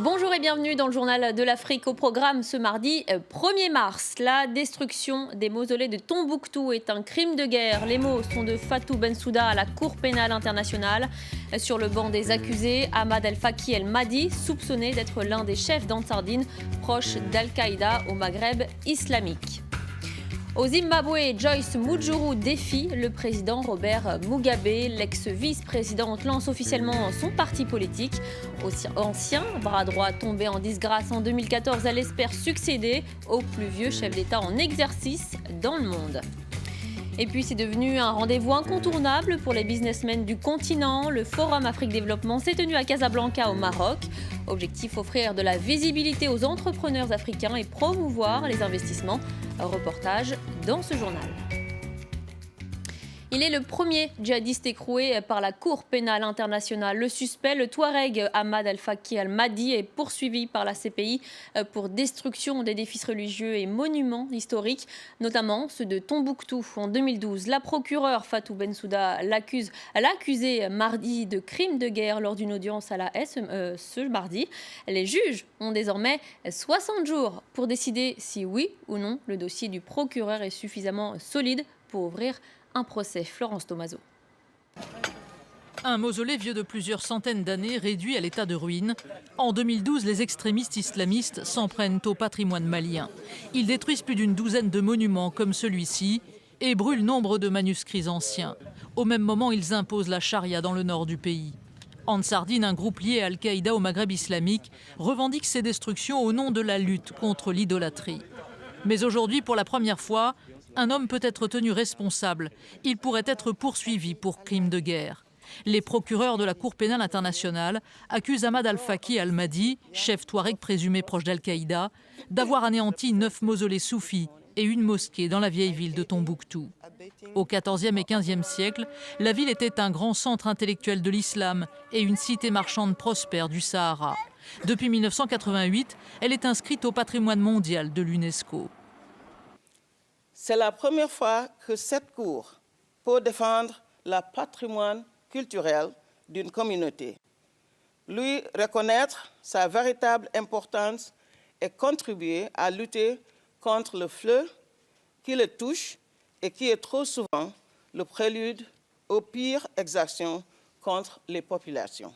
Bonjour et bienvenue dans le journal de l'Afrique. Au programme ce mardi 1er mars. La destruction des mausolées de Tombouctou est un crime de guerre. Les mots sont de Fatou Bensouda à la Cour pénale internationale. Sur le banc des accusés, Ahmad El-Faki El-Mahdi, soupçonné d'être l'un des chefs d'Ansardine proche d'Al-Qaïda au Maghreb islamique. Au Zimbabwe, Joyce Mujuru défie le président Robert Mugabe. L'ex-vice-présidente lance officiellement son parti politique. Aussi ancien bras droit tombé en disgrâce en 2014, elle espère succéder au plus vieux chef d'État en exercice dans le monde. Et puis c'est devenu un rendez-vous incontournable pour les businessmen du continent. Le Forum Afrique Développement s'est tenu à Casablanca au Maroc. Objectif, offrir de la visibilité aux entrepreneurs africains et promouvoir les investissements. Reportage dans ce journal. Il est le premier djihadiste écroué par la Cour pénale internationale. Le suspect, le Touareg Ahmad El-Faki El-Mahdi, est poursuivi par la CPI pour destruction d'édifices religieux et monuments historiques, notamment ceux de Tombouctou. En 2012, la procureure Fatou Bensouda l'a accusé mardi de crime de guerre lors d'une audience à la S ce mardi. Les juges ont désormais 60 jours pour décider si oui ou non le dossier du procureur est suffisamment solide pour ouvrir un procès. Florence Tomaso. Un mausolée vieux de plusieurs centaines d'années réduit à l'état de ruine. En 2012, les extrémistes islamistes s'en prennent au patrimoine malien. Ils détruisent plus d'une douzaine de monuments comme celui-ci et brûlent nombre de manuscrits anciens. Au même moment, ils imposent la charia dans le nord du pays. Ansardine, un groupe lié à Al-Qaïda au Maghreb islamique, revendique ces destructions au nom de la lutte contre l'idolâtrie. Mais aujourd'hui, pour la première fois, un homme peut être tenu responsable. Il pourrait être poursuivi pour crime de guerre. Les procureurs de la Cour pénale internationale accusent Ahmad El-Faki El-Mahdi, chef touareg présumé proche d'Al-Qaïda, d'avoir anéanti 9 mausolées soufis et une mosquée dans la vieille ville de Tombouctou. Au XIVe et XVe siècle, la ville était un grand centre intellectuel de l'islam et une cité marchande prospère du Sahara. Depuis 1988, elle est inscrite au patrimoine mondial de l'UNESCO. C'est la première fois que cette Cour peut défendre le patrimoine culturel d'une communauté, lui reconnaître sa véritable importance et contribuer à lutter contre le fleu qui le touche et qui est trop souvent le prélude aux pires exactions contre les populations.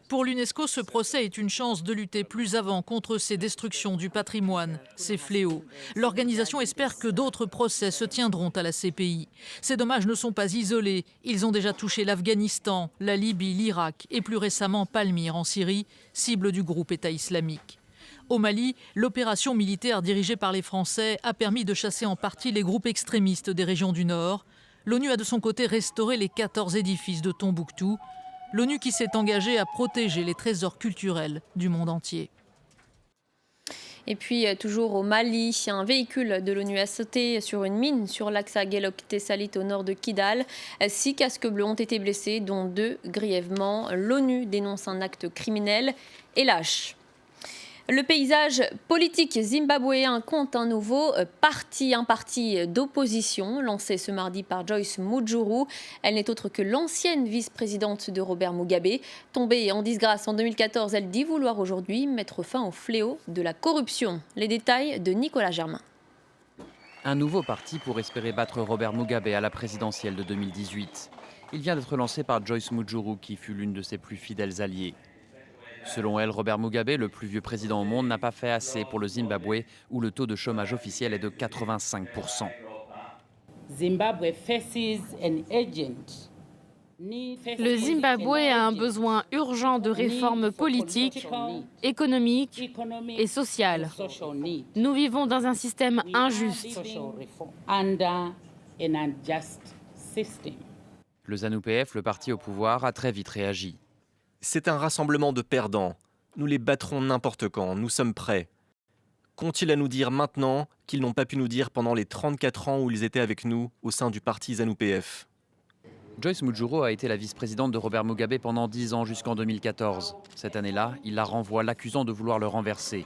Pour l'UNESCO, ce procès est une chance de lutter plus avant contre ces destructions du patrimoine, ces fléaux. L'organisation espère que d'autres procès se tiendront à la CPI. Ces dommages ne sont pas isolés. Ils ont déjà touché l'Afghanistan, la Libye, l'Irak et plus récemment Palmyre en Syrie, cible du groupe État islamique. Au Mali, l'opération militaire dirigée par les Français a permis de chasser en partie les groupes extrémistes des régions du Nord. L'ONU a de son côté restauré les 14 édifices de Tombouctou. L'ONU qui s'est engagée à protéger les trésors culturels du monde entier. Et puis, toujours au Mali, un véhicule de l'ONU a sauté sur une mine sur l'axe Guelok-Tessalit au nord de Kidal. 6 casques bleus ont été blessés, dont 2 grièvement. L'ONU dénonce un acte criminel et lâche. Le paysage politique zimbabwéen compte un nouveau parti, un parti d'opposition lancé ce mardi par Joyce Mujuru. Elle n'est autre que l'ancienne vice-présidente de Robert Mugabe. Tombée en disgrâce en 2014, elle dit vouloir aujourd'hui mettre fin au fléau de la corruption. Les détails de Nicolas Germain. Un nouveau parti pour espérer battre Robert Mugabe à la présidentielle de 2018. Il vient d'être lancé par Joyce Mujuru, qui fut l'une de ses plus fidèles alliées. Selon elle, Robert Mugabe, le plus vieux président au monde, n'a pas fait assez pour le Zimbabwe, où le taux de chômage officiel est de 85%. Le Zimbabwe a un besoin urgent de réformes politiques, économiques et sociales. Nous vivons dans un système injuste. Le ZANU-PF, le parti au pouvoir, a très vite réagi. C'est un rassemblement de perdants. Nous les battrons n'importe quand, nous sommes prêts. Qu'ont-ils à nous dire maintenant qu'ils n'ont pas pu nous dire pendant les 34 ans où ils étaient avec nous au sein du parti ZANU-PF ? Joyce Mujuru a été la vice-présidente de Robert Mugabe pendant 10 ans jusqu'en 2014. Cette année-là, il la renvoie l'accusant de vouloir le renverser.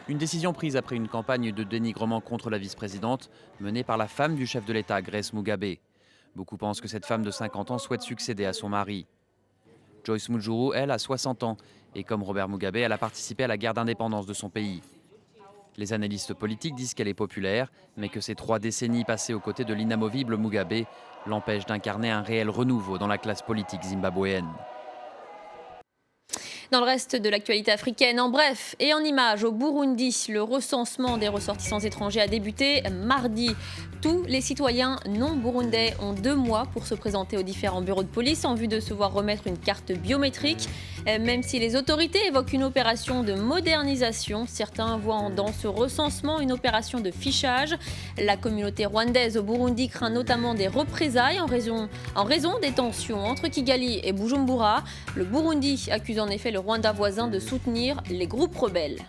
Une décision prise après une campagne de dénigrement contre la vice-présidente menée par la femme du chef de l'État, Grace Mugabe. Beaucoup pensent que cette femme de 50 ans souhaite succéder à son mari. Joyce Mujuru, elle, a 60 ans Et comme Robert Mugabe, elle a participé à la guerre d'indépendance de son pays. Les analystes politiques disent qu'elle est populaire, mais que ces 3 décennies passées aux côtés de l'inamovible Mugabe l'empêchent d'incarner un réel renouveau dans la classe politique zimbabwéenne. Dans le reste de l'actualité africaine, en bref et en images, au Burundi, le recensement des ressortissants étrangers a débuté mardi. Tous les citoyens non burundais ont 2 mois pour se présenter aux différents bureaux de police en vue de se voir remettre une carte biométrique. Même si les autorités évoquent une opération de modernisation, certains voient dans ce recensement une opération de fichage. La communauté rwandaise au Burundi craint notamment des représailles en raison des tensions entre Kigali et Bujumbura. Le Burundi accuse en effet le Rwanda voisin de soutenir les groupes rebelles.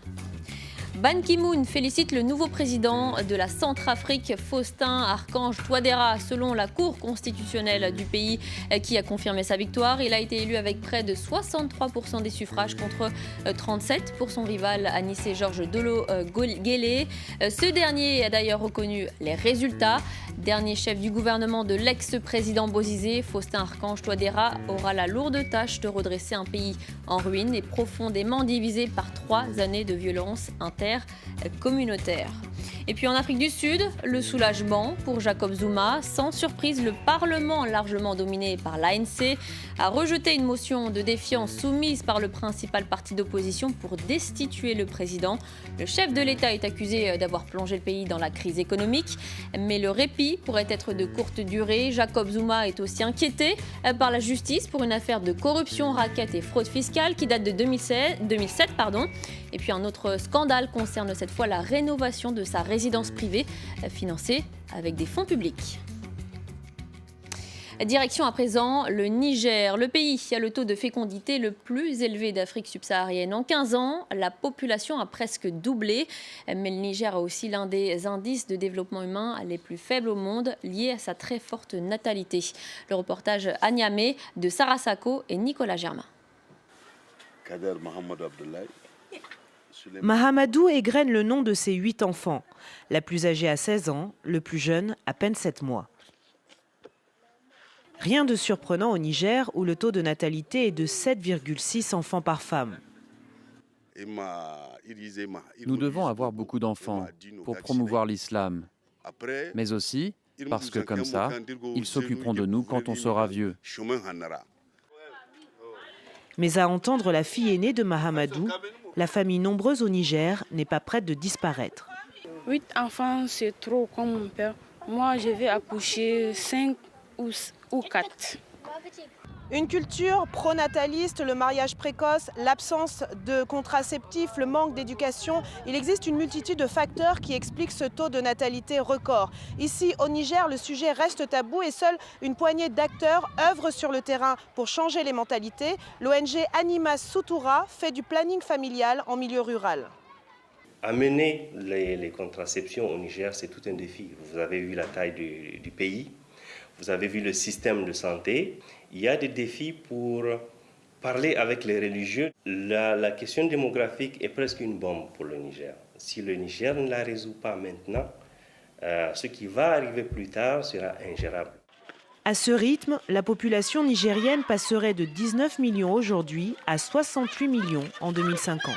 Ban Ki-moon félicite le nouveau président de la Centrafrique, Faustin Archange Touadéra, selon la Cour constitutionnelle du pays qui a confirmé sa victoire. Il a été élu avec près de 63% des suffrages contre 37% pour son rival Anissé Georges Dolo Guélé. Ce dernier a d'ailleurs reconnu les résultats. Dernier chef du gouvernement de l'ex-président Bozizé, Faustin Archange Touadéra aura la lourde tâche de redresser un pays en ruine et profondément divisé par 3 années de violence intercommunautaire. Et puis en Afrique du Sud, le soulagement pour Jacob Zuma. Sans surprise, le Parlement, largement dominé par l'ANC, a rejeté une motion de défiance soumise par le principal parti d'opposition pour destituer le président. Le chef de l'État est accusé d'avoir plongé le pays dans la crise économique, mais le répit pourrait être de courte durée. Jacob Zuma est aussi inquiété par la justice pour une affaire de corruption, racket et fraude fiscale qui date de 2007. Et puis un autre scandale concerne cette fois la rénovation de sa résidence privée financée avec des fonds publics. Direction à présent le Niger. Le pays a le taux de fécondité le plus élevé d'Afrique subsaharienne. En 15 ans, la population a presque doublé. Mais le Niger a aussi l'un des indices de développement humain les plus faibles au monde, liés à sa très forte natalité. Le reportage à Niamey de Sarah Sako et Nicolas Germain. Mahamadou égrène le nom de ses 8 enfants. La plus âgée a 16 ans, le plus jeune à peine 7 mois. Rien de surprenant au Niger où le taux de natalité est de 7,6 enfants par femme. Nous devons avoir beaucoup d'enfants pour promouvoir l'islam, mais aussi parce que comme ça, ils s'occuperont de nous quand on sera vieux. Mais à entendre la fille aînée de Mahamadou, la famille nombreuse au Niger n'est pas prête de disparaître. 8 enfants, c'est trop comme mon père. Moi, je vais accoucher 5 ou 4. Une culture pronataliste, le mariage précoce, l'absence de contraceptifs, le manque d'éducation. Il existe une multitude de facteurs qui expliquent ce taux de natalité record. Ici, au Niger, le sujet reste tabou et seule une poignée d'acteurs œuvrent sur le terrain pour changer les mentalités. L'ONG Anima Sutura fait du planning familial en milieu rural. Amener les contraceptions au Niger, c'est tout un défi. Vous avez vu la taille du pays, vous avez vu le système de santé. Il y a des défis pour parler avec les religieux. La question démographique est presque une bombe pour le Niger. Si le Niger ne la résout pas maintenant, ce qui va arriver plus tard sera ingérable. À ce rythme, la population nigérienne passerait de 19 millions aujourd'hui à 68 millions en 2050.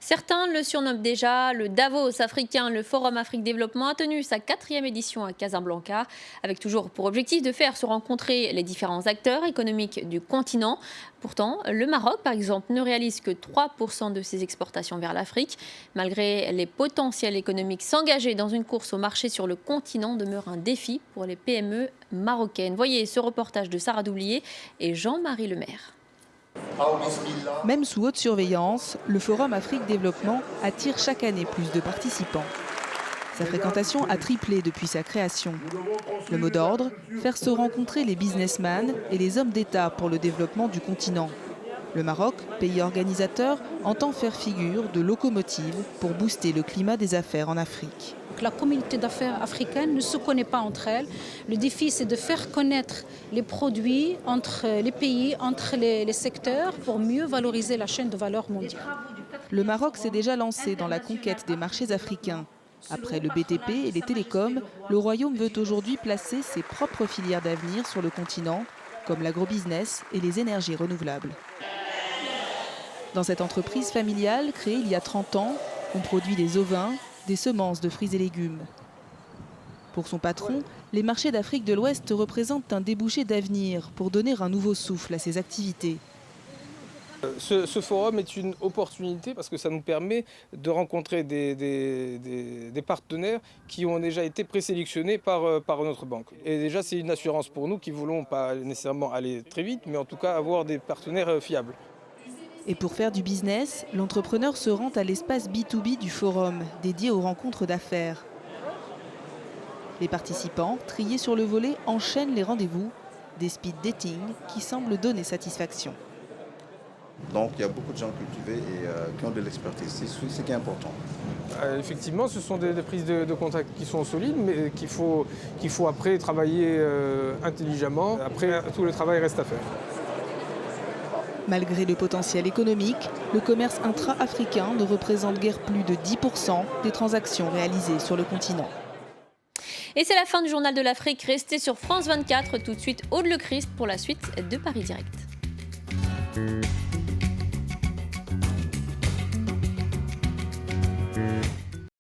Certains le surnomment déjà le Davos africain. Le Forum Afrique Développement a tenu sa 4e édition à Casablanca, avec toujours pour objectif de faire se rencontrer les différents acteurs économiques du continent. Pourtant, le Maroc, par exemple, ne réalise que 3% de ses exportations vers l'Afrique. Malgré les potentiels économiques, s'engager dans une course au marché sur le continent demeure un défi pour les PME marocaines. Voyez ce reportage de Sarah Doublier et Jean-Marie Lemaire. Même sous haute surveillance, le Forum Afrique Développement attire chaque année plus de participants. Sa fréquentation a triplé depuis sa création. Le mot d'ordre, faire se rencontrer les businessmen et les hommes d'État pour le développement du continent. Le Maroc, pays organisateur, entend faire figure de locomotive pour booster le climat des affaires en Afrique. La communauté d'affaires africaine ne se connaît pas entre elles. Le défi, c'est de faire connaître les produits entre les pays, entre les secteurs, pour mieux valoriser la chaîne de valeur mondiale. Le Maroc s'est déjà lancé dans la conquête des marchés africains. Après le BTP et les télécoms, le Royaume veut aujourd'hui placer ses propres filières d'avenir sur le continent, comme l'agrobusiness et les énergies renouvelables. Dans cette entreprise familiale créée il y a 30 ans, on produit des ovins, des semences de fruits et légumes. Pour son patron, les marchés d'Afrique de l'Ouest représentent un débouché d'avenir pour donner un nouveau souffle à ses activités. Ce forum est une opportunité parce que ça nous permet de rencontrer des partenaires qui ont déjà été présélectionnés par notre banque. Et déjà, c'est une assurance pour nous qui ne voulons pas nécessairement aller très vite, mais en tout cas avoir des partenaires fiables. Et pour faire du business, l'entrepreneur se rend à l'espace B2B du forum, dédié aux rencontres d'affaires. Les participants, triés sur le volet, enchaînent les rendez-vous, des speed dating qui semblent donner satisfaction. Donc il y a beaucoup de gens cultivés et qui ont de l'expertise, c'est ce qui est important. Effectivement, ce sont des prises de contact qui sont solides, mais qu'il faut après travailler intelligemment. Après, tout le travail reste à faire. Malgré le potentiel économique, le commerce intra-africain ne représente guère plus de 10% des transactions réalisées sur le continent. Et c'est la fin du Journal de l'Afrique. Restez sur France 24. Tout de suite, Aude Le Christ pour la suite de Paris Direct.